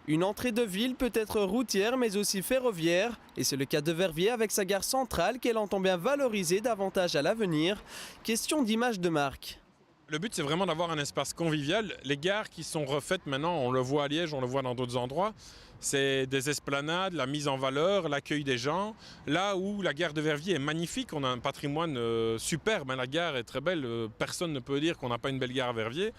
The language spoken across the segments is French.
Une entrée de ville peut être routière mais aussi ferroviaire et c'est le cas de Verviers avec sa gare centrale qu'elle entend bien valoriser davantage à l'avenir. Question d'image de marque. Le but, c'est vraiment d'avoir un espace convivial. Les gares qui sont refaites maintenant, on le voit à Liège, on le voit dans d'autres endroits, c'est des esplanades, la mise en valeur, l'accueil des gens. Là où la gare de Verviers est magnifique, on a un patrimoine superbe, la gare est très belle, personne ne peut dire qu'on n'a pas une belle gare à Verviers.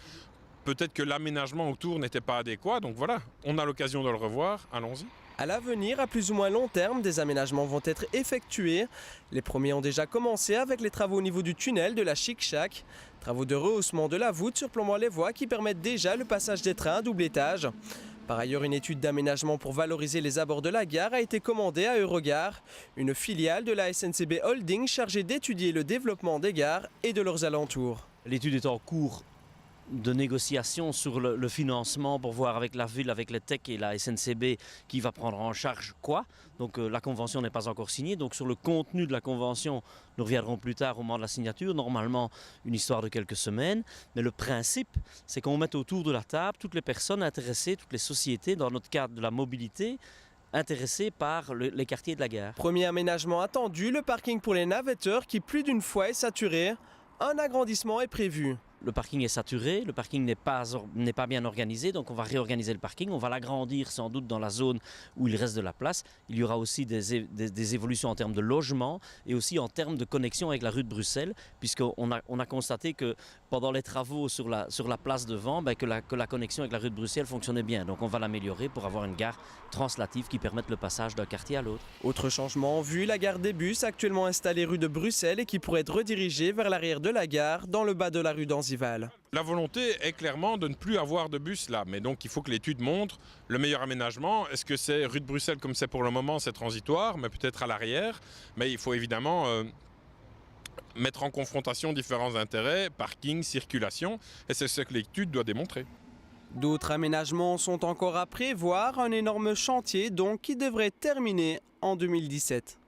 Peut-être que l'aménagement autour n'était pas adéquat, donc voilà, on a l'occasion de le revoir, allons-y. À l'avenir, à plus ou moins long terme, des aménagements vont être effectués. Les premiers ont déjà commencé avec les travaux au niveau du tunnel de la Chic-Chac. Travaux de rehaussement de la voûte surplombant les voies qui permettent déjà le passage des trains à double étage. Par ailleurs, une étude d'aménagement pour valoriser les abords de la gare a été commandée à Eurogare, une filiale de la SNCB Holding chargée d'étudier le développement des gares et de leurs alentours. L'étude est en cours de négociation sur le financement pour voir avec la ville, avec les TEC et la SNCB qui va prendre en charge quoi. Donc la convention n'est pas encore signée. Donc sur le contenu de la convention, nous reviendrons plus tard au moment de la signature. Normalement, une histoire de quelques semaines. Mais le principe, c'est qu'on mette autour de la table toutes les personnes intéressées, toutes les sociétés dans notre cadre de la mobilité, intéressés par les quartiers de la gare. Premier aménagement attendu, le parking pour les navetteurs qui plus d'une fois est saturé. Un agrandissement est prévu. Le parking est saturé, le parking n'est pas bien organisé, donc on va réorganiser le parking, on va l'agrandir sans doute dans la zone où il reste de la place. Il y aura aussi des évolutions en termes de logement et aussi en termes de connexion avec la rue de Bruxelles, puisqu'on a constaté que pendant les travaux sur la place devant, que la connexion avec la rue de Bruxelles fonctionnait bien. Donc on va l'améliorer pour avoir une gare translative qui permette le passage d'un quartier à l'autre. Autre changement en vue, la gare des bus actuellement installée rue de Bruxelles et qui pourrait être redirigée vers l'arrière de la gare dans le bas de la rue d'Anzival. La volonté est clairement de ne plus avoir de bus là, mais donc il faut que l'étude montre le meilleur aménagement. Est-ce que c'est rue de Bruxelles comme c'est pour le moment, c'est transitoire, mais peut-être à l'arrière. Mais il faut évidemment mettre en confrontation différents intérêts, parking, circulation, et c'est ce que l'étude doit démontrer. D'autres aménagements sont encore à prévoir, un énorme chantier donc qui devrait terminer en 2017.